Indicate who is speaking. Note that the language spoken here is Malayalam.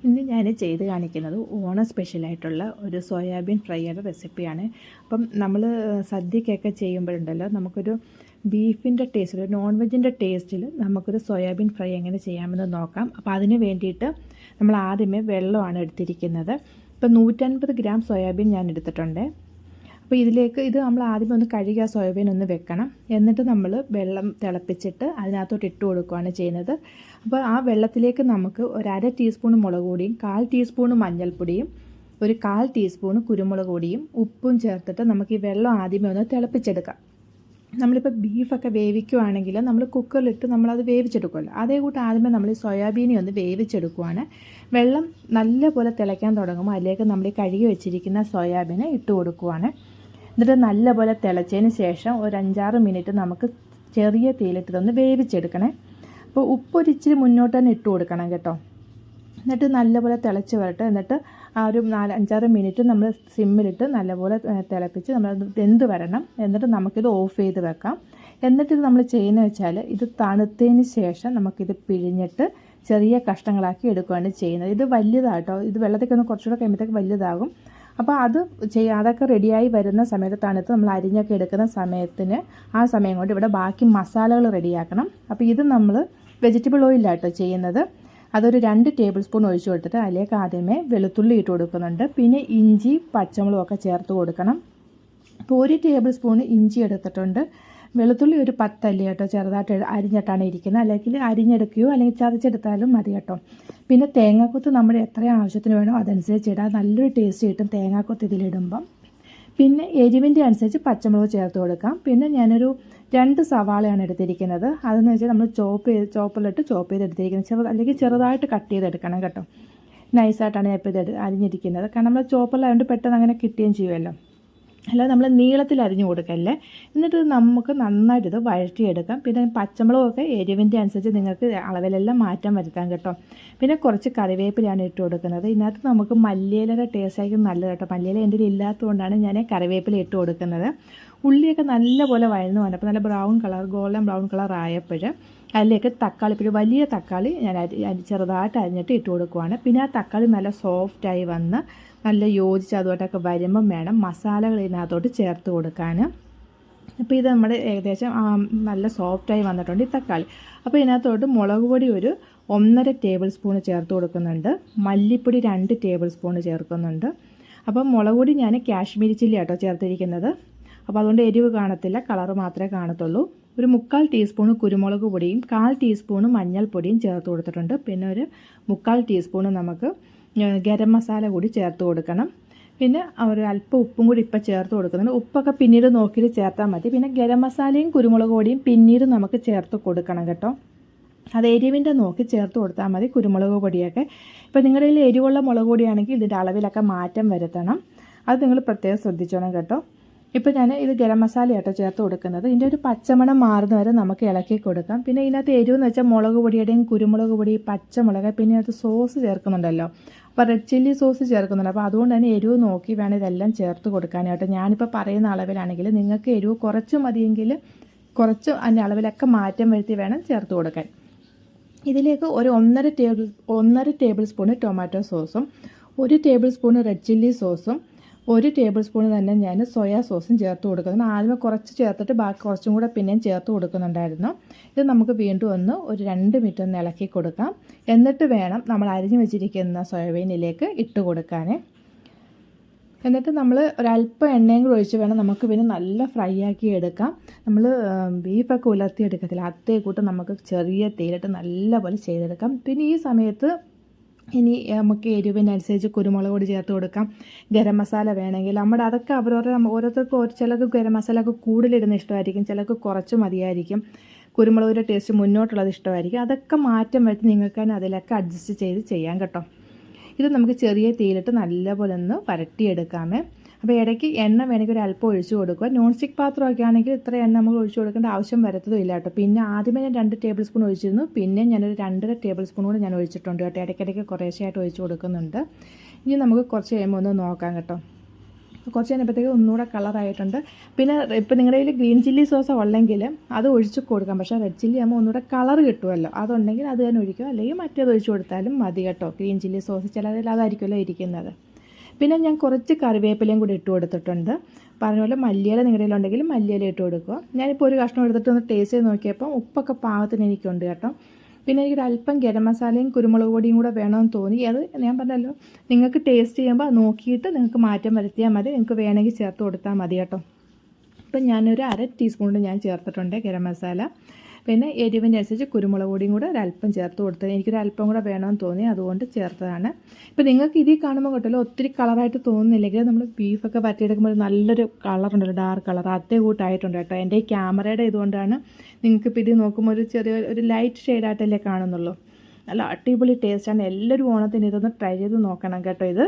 Speaker 1: ഇന്ന് ഞാൻ ചെയ്ത് കാണിക്കുന്നത് ഓണം സ്പെഷ്യലായിട്ടുള്ള ഒരു സോയാബീൻ ഫ്രൈയുടെ റെസിപ്പിയാണ്. അപ്പം നമ്മൾ സദ്യക്കൊക്കെ ചെയ്യുമ്പോഴുണ്ടല്ലോ നമുക്കൊരു ബീഫിൻ്റെ ടേസ്റ്റിൽ, ഒരു നോൺ വെജിൻ്റെ ടേസ്റ്റിൽ നമുക്കൊരു സോയാബീൻ ഫ്രൈ എങ്ങനെ ചെയ്യാമെന്ന് നോക്കാം. അപ്പോൾ അതിന് വേണ്ടിയിട്ട് നമ്മൾ ആദ്യമേ വെള്ളമാണ് എടുത്തിരിക്കുന്നത്. ഇപ്പോൾ 150 ഗ്രാം സോയാബീൻ ഞാൻ എടുത്തിട്ടുണ്ട്. അപ്പോൾ ഇത് നമ്മൾ ആദ്യമേ ഒന്ന് കഴുകി സോയാബീൻ ഒന്ന് വെക്കണം. എന്നിട്ട് നമ്മൾ വെള്ളം തിളപ്പിച്ചിട്ട് അതിനകത്തോട്ട് ഇട്ട് കൊടുക്കുകയാണ് ചെയ്യുന്നത്. അപ്പോൾ ആ വെള്ളത്തിലേക്ക് നമുക്ക് ഒരു 1/2 ടീസ്പൂൺ മുളക് പൊടിയും 1/4 ടീസ്പൂൺ മഞ്ഞൾപ്പൊടിയും ഒരു 1/4 ടീസ്പൂൺ കുരുമുളക് പൊടിയും ഉപ്പും ചേർത്തിട്ട് നമുക്ക് ഈ വെള്ളം ആദ്യമേ ഒന്ന് തിളപ്പിച്ചെടുക്കാം. നമ്മളിപ്പോൾ ബീഫൊക്കെ വേവിക്കുകയാണെങ്കിൽ നമ്മൾ കുക്കറിലിട്ട് നമ്മളത് വേവിച്ചെടുക്കുമല്ലോ, അതേ കൂട്ട് ആദ്യമേ നമ്മൾ ഈ സോയാബീനെ ഒന്ന് വേവിച്ചെടുക്കുവാണ്. വെള്ളം നല്ലപോലെ തിളയ്ക്കാൻ തുടങ്ങുമ്പോൾ അതിലേക്ക് നമ്മൾ ഈ കഴുകി വെച്ചിരിക്കുന്ന സോയാബീനെ ഇട്ട് കൊടുക്കുവാണ്. എന്നിട്ട് നല്ലപോലെ തിളച്ചതിന് ശേഷം ഒരു 5-6 മിനിറ്റ് നമുക്ക് ചെറിയ തീയിലിട്ടതൊന്ന് വേവിച്ചെടുക്കണേ. അപ്പോൾ ഉപ്പൊരിച്ചിരി മുന്നോട്ട് തന്നെ ഇട്ട് കൊടുക്കണം കേട്ടോ. എന്നിട്ട് നല്ലപോലെ തിളച്ച് വരട്ടെ. എന്നിട്ട് ആ ഒരു 4-5-6 മിനിറ്റ് നമ്മൾ സിമ്മിലിട്ട് നല്ലപോലെ തിളപ്പിച്ച് നമ്മൾ വെന്ത് വരണം. എന്നിട്ട് നമുക്കിത് ഓഫ് ചെയ്ത് വെക്കാം. എന്നിട്ട് ഇത് നമ്മൾ ചെയ്യുന്നത് വെച്ചാൽ ഇത് തണുത്തതിന് ശേഷം നമുക്കിത് പിഴിഞ്ഞിട്ട് ചെറിയ കഷ്ണങ്ങളാക്കി എടുക്കുകയാണ് ചെയ്യുന്നത്. ഇത് വലിയതാട്ടോ, ഇത് വെള്ളത്തേക്കൊന്ന് കുറച്ചുകൂടെ കഴിയുമ്പോഴത്തേക്ക് വലുതാകും. അപ്പോൾ അതൊക്കെ റെഡിയായി വരുന്ന സമയത്ത് തണുത്ത് നമ്മൾ അരിഞ്ഞൊക്കെ എടുക്കുന്ന ആ സമയം കൊണ്ട് ഇവിടെ ബാക്കി മസാലകൾ റെഡിയാക്കണം. അപ്പോൾ ഇത് നമ്മൾ വെജിറ്റബിൾ ഓയിലാട്ടോ ചെയ്യുന്നത്. അതൊരു 2 ടേബിൾ സ്പൂൺ ഒഴിച്ചു കൊടുത്തിട്ട് അതിലേക്ക് ആദ്യമേ വെളുത്തുള്ളി ഇട്ട് കൊടുക്കുന്നുണ്ട്. പിന്നെ ഇഞ്ചി പച്ചമുളകൊക്കെ ചേർത്ത് കൊടുക്കണം. അപ്പോൾ 1 ടേബിൾ സ്പൂൺ ഇഞ്ചി എടുത്തിട്ടുണ്ട്. വെളുത്തുള്ളി ഒരു 10 അല്ലി കേട്ടോ, ചെറുതായിട്ട് അരിഞ്ഞിട്ടാണ് ഇരിക്കുന്നത്. അല്ലെങ്കിൽ അരിഞ്ഞെടുക്കുകയോ അല്ലെങ്കിൽ ചതച്ചെടുത്താലും മതി കേട്ടോ. പിന്നെ തേങ്ങാക്കൊത്ത് നമ്മുടെ എത്ര ആവശ്യത്തിന് വേണോ അതനുസരിച്ച് ഇടാം. നല്ലൊരു ടേസ്റ്റ് കിട്ടും തേങ്ങാക്കൊത്ത് ഇതിലിടുമ്പം. പിന്നെ എരിവിൻ്റെ അനുസരിച്ച് പച്ചമുളക് ചേർത്ത് കൊടുക്കാം. പിന്നെ ഞാനൊരു 2 സവാളയാണ് എടുത്തിരിക്കുന്നത്. അതെന്ന് വെച്ചാൽ നമ്മൾ ചോപ്പറിലിട്ട് ചോപ്പ് ചെയ്തെടുത്തിരിക്കുന്നത്. അല്ലെങ്കിൽ ചെറുതായിട്ട് കട്ട് ചെയ്തെടുക്കണം കേട്ടോ. നൈസായിട്ടാണ് ഞാൻ ഇപ്പോൾ ഇത് അരിഞ്ഞിരിക്കുന്നത്. കാരണം നമ്മൾ ചോപ്പറിലായതുകൊണ്ട് പെട്ടെന്ന് അങ്ങനെ കിട്ടുകയും ചെയ്യുമല്ലോ. അല്ലാതെ നമ്മൾ നീളത്തിൽ അരിഞ്ഞു കൊടുക്കല്ലേ. എന്നിട്ട് നമുക്ക് നന്നായിട്ട് ഇത് വഴറ്റിയെടുക്കാം. പിന്നെ പച്ചമുളകൊക്കെ എരിവിൻ്റെ അനുസരിച്ച് നിങ്ങൾക്ക് അളവിലെല്ലാം മാറ്റം വരുത്താം കേട്ടോ. പിന്നെ കുറച്ച് കറിവേപ്പിലയാണ് ഇട്ട് കൊടുക്കുന്നത്. ഇതിനകത്ത് നമുക്ക് മല്ലിയിലയുടെ ടേസ്റ്റ് ആയിരിക്കും നല്ലത് കേട്ടോ. മല്ലിയില എൻ്റെ ഇല്ലാത്തതുകൊണ്ടാണ് ഞാൻ കറിവേപ്പില ഇട്ട് കൊടുക്കുന്നത്. ഉള്ളിയൊക്കെ നല്ലപോലെ വഴന്നു വന്നപ്പോൾ നല്ല ഗോൾഡൻ ബ്രൗൺ കളർ ആയപ്പോൾ അതിലേക്ക് തക്കാളി, പിന്നെ വലിയ തക്കാളി ഞാൻ ചെറുതായിട്ട് അരിഞ്ഞിട്ട് ഇട്ട് കൊടുക്കുവാണ്. പിന്നെ ആ തക്കാളി നല്ല സോഫ്റ്റായി വന്ന് നല്ല യോജിച്ച് അതുമായിട്ടൊക്കെ വരുമ്പം വേണം മസാലകൾ ഇതിനകത്തോട്ട് ചേർത്ത് കൊടുക്കാൻ. അപ്പോൾ ഇത് നമ്മുടെ ഏകദേശം നല്ല സോഫ്റ്റായി വന്നിട്ടുണ്ട് ഈ തക്കാളി. അപ്പോൾ ഇതിനകത്തോട്ട് മുളക് പൊടി ഒരു 1.5 ടേബിൾ സ്പൂൺ ചേർത്ത് കൊടുക്കുന്നുണ്ട്. മല്ലിപ്പൊടി 2 ടേബിൾ സ്പൂൺ ചേർക്കുന്നുണ്ട്. അപ്പം മുളക് പൊടി ഞാൻ കാശ്മീരി ചില്ലി ആട്ടോ ചേർത്തിരിക്കുന്നത്. അപ്പോൾ അതുകൊണ്ട് എരിവ് കാണത്തില്ല, കളറ് മാത്രമേ കാണത്തുള്ളൂ. ഒരു 3/4 ടീസ്പൂൺ കുരുമുളക് പൊടിയും 1/4 ടീസ്പൂൺ മഞ്ഞൾപ്പൊടിയും ചേർത്ത് കൊടുത്തിട്ടുണ്ട്. പിന്നെ ഒരു 3/4 ടീസ്പൂൺ നമുക്ക് ഗരം മസാല കൂടി ചേർത്ത് കൊടുക്കണം. പിന്നെ ഒരു അല്പം ഉപ്പും കൂടി ഇപ്പോൾ ചേർത്ത് കൊടുക്കുന്നുണ്ട്. ഉപ്പൊക്കെ പിന്നീട് നോക്കിയിട്ട് ചേർത്താൽ മതി. പിന്നെ ഗരം മസാലയും കുരുമുളക് പൊടിയും പിന്നീട് നമുക്ക് ചേർത്ത് കൊടുക്കണം കേട്ടോ. അത് എരിവിൻ്റെ നോക്കി ചേർത്ത് കൊടുത്താൽ മതി കുരുമുളക് പൊടിയൊക്കെ. ഇപ്പോൾ നിങ്ങളുടെ കയ്യിൽ എരിവുള്ള മുളക് പൊടിയാണെങ്കിൽ ഇതിൻ്റെ അളവിലൊക്കെ മാറ്റം വരുത്തണം. അത് നിങ്ങൾ പ്രത്യേകം ശ്രദ്ധിച്ചോണം കേട്ടോ. ഇപ്പോൾ ഞാൻ ഇത് ഗരം മസാലയാട്ടോ ചേർത്ത് കൊടുക്കുന്നത്. ഇതിൻ്റെ ഒരു പച്ചമണം മാറുന്ന വരെ നമുക്ക് ഇളക്കി കൊടുക്കാം. പിന്നെ ഇതിനകത്ത് എരിവെന്ന് വെച്ചാൽ മുളക് പൊടിയുടെയും കുരുമുളക് പൊടി, പച്ചമുളക്, പിന്നെ അതിനകത്ത് സോസ് ചേർക്കുന്നുണ്ടല്ലോ. അപ്പോൾ റെഡ് ചില്ലി സോസ് ചേർക്കുന്നുണ്ട്. അപ്പോൾ അതുകൊണ്ട് തന്നെ എരിവ് നോക്കി വേണം ഇതെല്ലാം ചേർത്ത് കൊടുക്കാനായിട്ട്. ഞാനിപ്പോൾ പറയുന്ന അളവിലാണെങ്കിൽ നിങ്ങൾക്ക് എരിവ് കുറച്ച് മതിയെങ്കിൽ കുറച്ച് അതിൻ്റെ അളവിലൊക്കെ മാറ്റം വരുത്തി വേണം ചേർത്ത് കൊടുക്കാൻ. ഇതിലേക്ക് ഒരു 1.5 ടേബിൾ സ്പൂൺ ടൊമാറ്റോ സോസും 1 ടേബിൾ സ്പൂൺ റെഡ് ചില്ലി സോസും 1 ടേബിൾ സ്പൂൺ തന്നെ ഞാൻ സോയാ സോസും ചേർത്ത് കൊടുക്കുന്നു. ആദ്യമേ കുറച്ച് ചേർത്തിട്ട് ബാക്കി കുറച്ചും കൂടെ പിന്നെയും ചേർത്ത് കൊടുക്കുന്നുണ്ടായിരുന്നു. ഇത് നമുക്ക് വീണ്ടും ഒരു 2 മിനിറ്റ് ഒന്ന് ഇളക്കി കൊടുക്കാം. എന്നിട്ട് വേണം നമ്മൾ അരിഞ്ഞു വെച്ചിരിക്കുന്ന സോയാബീനിലേക്ക് ഇട്ട് കൊടുക്കാൻ. എന്നിട്ട് നമ്മൾ ഒരല്പം എണ്ണയും കൂടി ഒഴിച്ച് വേണം നമുക്ക് പിന്നെ നല്ല ഫ്രൈ ആക്കി എടുക്കാം. നമ്മൾ ബീഫൊക്കെ ഉലർത്തിയെടുക്കത്തില്ല, അതേ കൂട്ട് നമുക്ക് ചെറിയ തീയിലിട്ട് നല്ലപോലെ ചെയ്തെടുക്കാം. പിന്നെ ഈ സമയത്ത് ഇനി നമുക്ക് എരിവിനനുസരിച്ച് കുരുമുളക് പൊടി ചേർത്ത് കൊടുക്കാം. ഗരം മസാല വേണമെങ്കിൽ അതൊക്കെ ഓരോരുത്തർക്കും ചിലർക്ക് ഗരം മസാല ഒക്കെ കൂടുതലിടുന്ന ഇഷ്ടമായിരിക്കും, ചിലർക്ക് കുറച്ച് മതിയായിരിക്കും. കുരുമുളകിൻ്റെ ടേസ്റ്റ് മുന്നോട്ടുള്ളത് ഇഷ്ടമായിരിക്കും. അതൊക്കെ മാറ്റം വരുത്തി നിങ്ങൾക്ക് തന്നെ അതിലൊക്കെ അഡ്ജസ്റ്റ് ചെയ്ത് ചെയ്യാം കേട്ടോ. ഇത് നമുക്ക് ചെറിയ തീയിലിട്ട് നല്ലപോലെ ഒന്ന് വരട്ടിയെടുക്കാമേ. അപ്പോൾ ഇടയ്ക്ക് എണ്ണ വേണമെങ്കിൽ ഒരു അല്പം ഒഴിച്ച് കൊടുക്കുക. നോൺ സ്റ്റിക്ക് പാത്രമൊക്കെ ആണെങ്കിൽ ഇത്ര എണ്ണ നമ്മൾ ഒഴിച്ച് കൊടുക്കേണ്ട ആവശ്യം വരത്തതും ഇല്ല കേട്ടോ. പിന്നെ ആദ്യമേ ഞാൻ 2 ടേബിൾ സ്പൂൺ ഒഴിച്ചിരുന്നു. പിന്നെ ഞാനൊരു 2.5 ടേബിൾ സ്പൂൺ കൂടി ഞാൻ ഒഴിച്ചിട്ടുണ്ട് കേട്ടോ. ഇടയ്ക്കിടയ്ക്ക് കുറേശ്ശെയായിട്ട് ഒഴിച്ച് കൊടുക്കുന്നുണ്ട്. ഇനി നമുക്ക് കുറച്ച് കഴിയുമ്പോൾ ഒന്ന് നോക്കാം കേട്ടോ. കുറച്ച് കഴിഞ്ഞപ്പോഴത്തേക്ക് ഒന്നുകൂടെ കളറായിട്ടുണ്ട്. പിന്നെ ഇപ്പോൾ നിങ്ങളുടെ കയ്യിൽ ഗ്രീൻ ചില്ലി സോസ് ഉള്ളെങ്കിൽ അത് ഒഴിച്ച് കൊടുക്കാം. പക്ഷേ റെഡ് ചില്ലി ആകുമ്പോൾ ഒന്നുകൂടെ കളർ കിട്ടുമല്ലോ, അതുണ്ടെങ്കിൽ അത് തന്നെ ഒഴിക്കും, അല്ലെങ്കിൽ മറ്റേത് ഒഴിച്ച് കൊടുത്താലും മതി കേട്ടോ. ഗ്രീൻ ചില്ലി സോസ് ചിലതിൽ അതായിരിക്കുമല്ലോ ഇരിക്കുന്നത്. പിന്നെ ഞാൻ കുറച്ച് കറിവേപ്പിലയും കൂടി ഇട്ട് കൊടുത്തിട്ടുണ്ട്. പറഞ്ഞ പോലെ മല്ലിയില നിങ്ങളുടെ കയ്യിലുണ്ടെങ്കിൽ മല്ലിയില ഇട്ട് കൊടുക്കുക. ഞാനിപ്പോൾ ഒരു കഷ്ണം എടുത്തിട്ട് ഒന്ന് ടേസ്റ്റ് ചെയ്ത് നോക്കിയപ്പോൾ ഉപ്പൊക്കെ പാകത്തിന് എനിക്കുണ്ട് കേട്ടോ. പിന്നെ എനിക്കൊരു അല്പം ഗരം മസാലയും കുരുമുളക് പൊടിയും കൂടെ വേണമെന്ന് തോന്നി. അത് ഞാൻ പറഞ്ഞല്ലോ, നിങ്ങൾക്ക് ടേസ്റ്റ് ചെയ്യുമ്പോൾ അത് നോക്കിയിട്ട് നിങ്ങൾക്ക് മാറ്റം വരുത്തിയാൽ മതി. നിങ്ങൾക്ക് വേണമെങ്കിൽ ചേർത്ത് കൊടുത്താൽ മതി കേട്ടോ. ഇപ്പം ഞാനൊരു 1/2 ടീസ്പൂൺ ഞാൻ ചേർത്തിട്ടുണ്ട് ഗരം മസാല. പിന്നെ എരിവിൻ്റെ അനുസരിച്ച് കുരുമുളക് പൊടിയും കൂടെ ഒരല്പം ചേർത്ത് കൊടുത്തത്. എനിക്കൊരു അല്പം കൂടെ വേണമെന്ന് തോന്നി, അതുകൊണ്ട് ചേർത്തതാണ്. ഇപ്പം നിങ്ങൾക്ക് ഇതിൽ കാണുമ്പോൾ കേട്ടല്ലോ ഒത്തിരി കളറായിട്ട് തോന്നുന്നില്ലെങ്കിൽ നമ്മൾ ബീഫൊക്കെ വരട്ടിയെടുക്കുമ്പോൾ നല്ലൊരു കളറുണ്ടല്ലോ, ഡാർക്ക് കളർ, അതേ കൂട്ടായിട്ടുണ്ട് കേട്ടോ. എൻ്റെ ഈ ക്യാമറയുടെ ഇതുകൊണ്ടാണ് നിങ്ങൾക്കിപ്പോൾ ഇത് നോക്കുമ്പോൾ ഒരു ലൈറ്റ് ഷെയ്ഡായിട്ടല്ലേ കാണുന്നുള്ളൂ. നല്ല അടിപൊളി ടേസ്റ്റാണ്. എല്ലാവരും ഓണത്തിന് ഇതൊന്ന് ട്രൈ ചെയ്ത് നോക്കണം കേട്ടോ. ഇത്